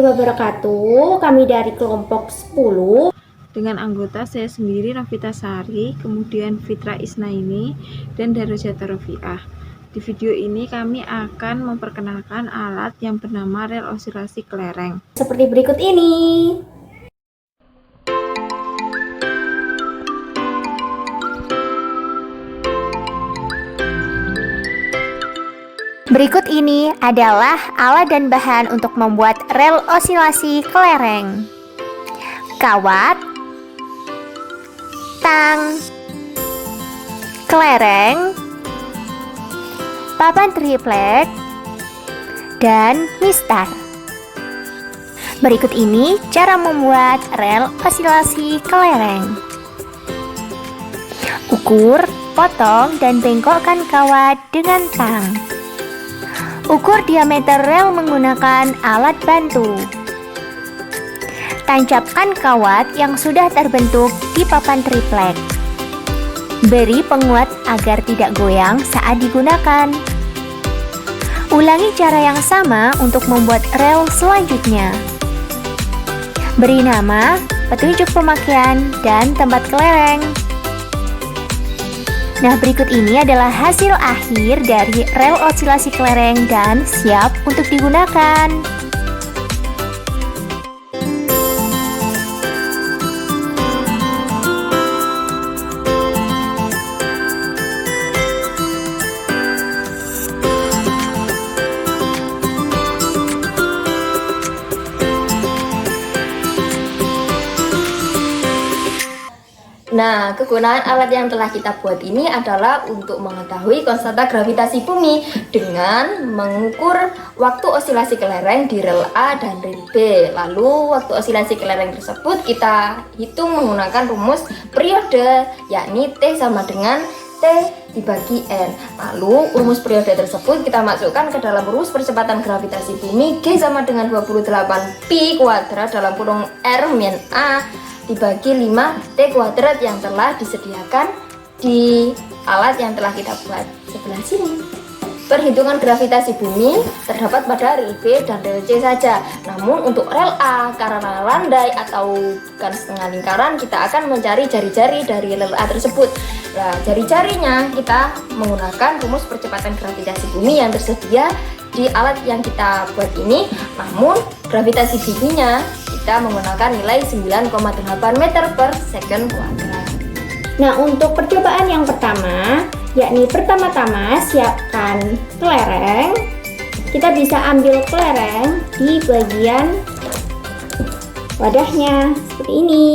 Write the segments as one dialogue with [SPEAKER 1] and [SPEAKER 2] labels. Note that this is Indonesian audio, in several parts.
[SPEAKER 1] wabarakatuh. Kami dari kelompok 10
[SPEAKER 2] dengan anggota saya sendiri Rafita Sari, kemudian Fitra Isnaini dan Darajata Rofiah. Di video ini kami akan memperkenalkan alat yang bernama rel osilasi kelereng.
[SPEAKER 1] seperti berikut ini. Berikut ini adalah alat dan bahan untuk membuat rel osilasi kelereng. Kawat, tang, kelereng, papan triplek, dan mistar. Berikut ini cara membuat rel osilasi kelereng. Ukur, potong, dan bengkokkan kawat dengan tang. Ukur diameter rel menggunakan alat bantu. Tancapkan kawat yang sudah terbentuk di papan triplek. Beri penguat agar tidak goyang saat digunakan. Ulangi cara yang sama untuk membuat rel selanjutnya. Beri nama, petunjuk pemakaian, dan tempat kelereng. Nah, berikut ini adalah hasil akhir dari rel osilasi kelereng dan siap untuk digunakan.
[SPEAKER 3] Nah, kegunaan alat yang telah kita buat ini adalah untuk mengetahui konstanta gravitasi bumi dengan mengukur waktu osilasi kelereng di rel A dan rel B. Lalu, waktu osilasi kelereng tersebut kita hitung menggunakan rumus periode, yakni T sama dengan T dibagi N. Lalu, rumus periode tersebut kita masukkan ke dalam rumus percepatan gravitasi bumi G sama dengan 28 pi kuadrat dalam kurung R min A dibagi 5 T kuadrat yang telah disediakan di alat yang telah kita buat sebelah sini. Perhitungan gravitasi bumi terdapat pada rel B dan rel C saja. Namun untuk rel A, karena landai atau bukan setengah lingkaran, kita akan mencari jari-jari dari rel A tersebut. Nah, jari-jarinya kita menggunakan rumus percepatan gravitasi bumi yang tersedia di alat yang kita buat ini. Namun gravitasi buminya kita menggunakan nilai 9,8 meter per second kuadrat.
[SPEAKER 1] Nah, untuk percobaan yang pertama, yakni pertama-tama siapkan kelereng. Kita bisa ambil kelereng di bagian wadahnya seperti ini.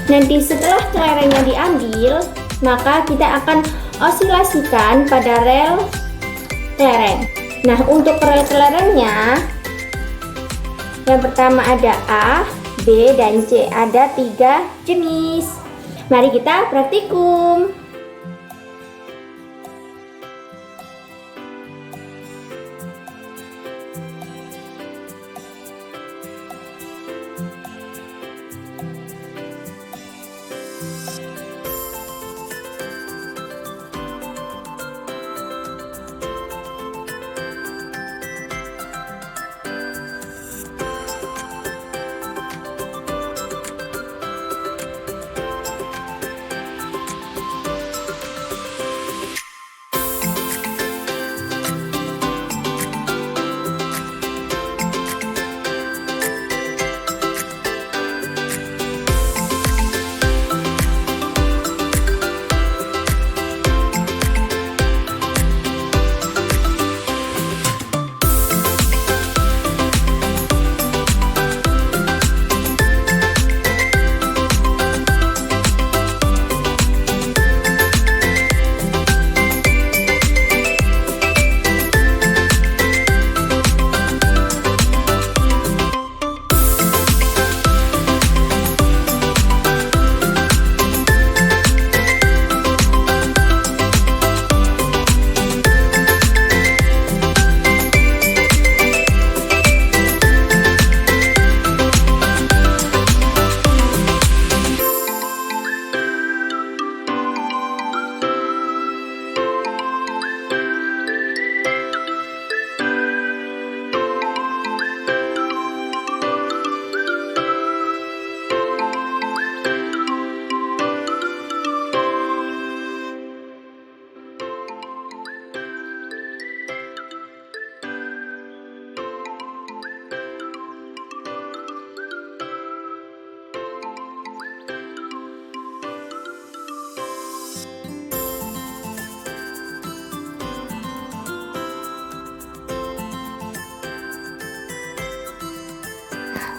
[SPEAKER 1] Nanti setelah kelerengnya diambil, maka kita akan osilasikan pada rel kelereng. Nah, untuk rel kelerengnya, yang pertama ada A, B, dan C. Ada 3 jenis. Mari kita praktikum.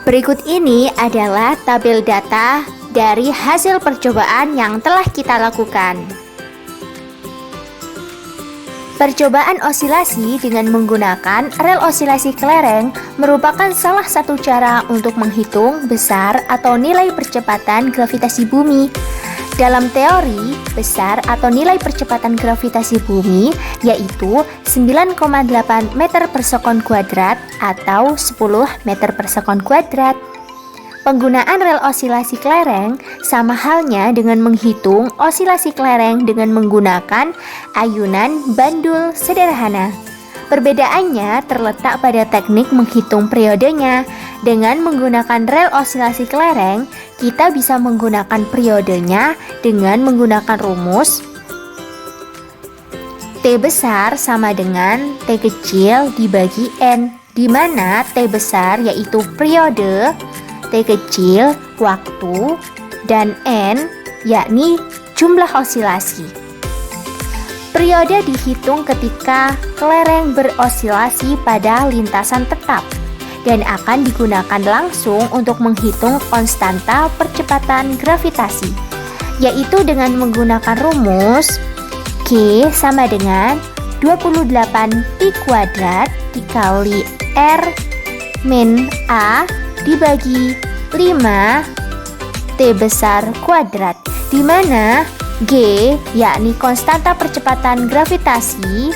[SPEAKER 1] Berikut ini adalah tabel data dari hasil percobaan yang telah kita lakukan. Percobaan osilasi dengan menggunakan rel osilasi kelereng merupakan salah satu cara untuk menghitung besar atau nilai percepatan gravitasi bumi. Dalam teori, besar atau nilai percepatan gravitasi bumi yaitu 9,8 meter per sekon kuadrat atau 10 meter per sekon kuadrat. Penggunaan rel osilasi kelereng sama halnya dengan menghitung osilasi kelereng dengan menggunakan ayunan bandul sederhana. Perbedaannya terletak pada teknik menghitung periodenya. Dengan menggunakan rel osilasi kelereng, kita bisa menggunakan periodenya dengan menggunakan rumus T besar sama dengan T kecil dibagi N, di mana T besar yaitu periode, T kecil waktu, dan N yakni jumlah osilasi. Periode dihitung ketika kelereng berosilasi pada lintasan tetap dan akan digunakan langsung untuk menghitung konstanta percepatan gravitasi, yaitu dengan menggunakan rumus G sama dengan 28 pi kuadrat dikali R min A dibagi 5 T besar kuadrat, di mana G yakni konstanta percepatan gravitasi,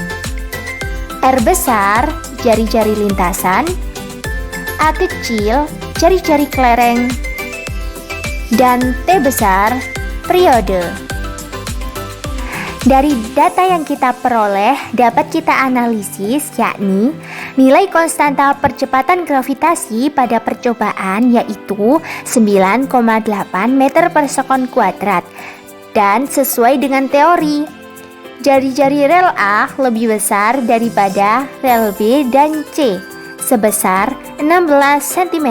[SPEAKER 1] R besar jari-jari lintasan, A kecil jari-jari kelereng, dan T besar periode. Dari data yang kita peroleh dapat kita analisis, yakni nilai konstanta percepatan gravitasi pada percobaan yaitu 9,8 meter per sekon kuadrat, dan sesuai dengan teori, jari-jari rel A lebih besar daripada rel B dan C sebesar 16 cm.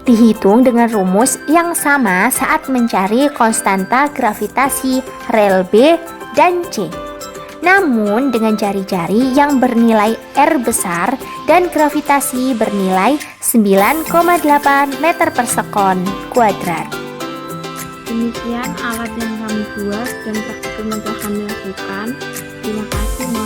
[SPEAKER 1] Dihitung dengan rumus yang sama saat mencari konstanta gravitasi rel B dan C. Namun dengan jari-jari yang bernilai R besar dan gravitasi bernilai 9,8 meter per sekon kuadrat.
[SPEAKER 2] Demikian alat yang kami buat dan praktikum yang telah kami lakukan. Terima kasih.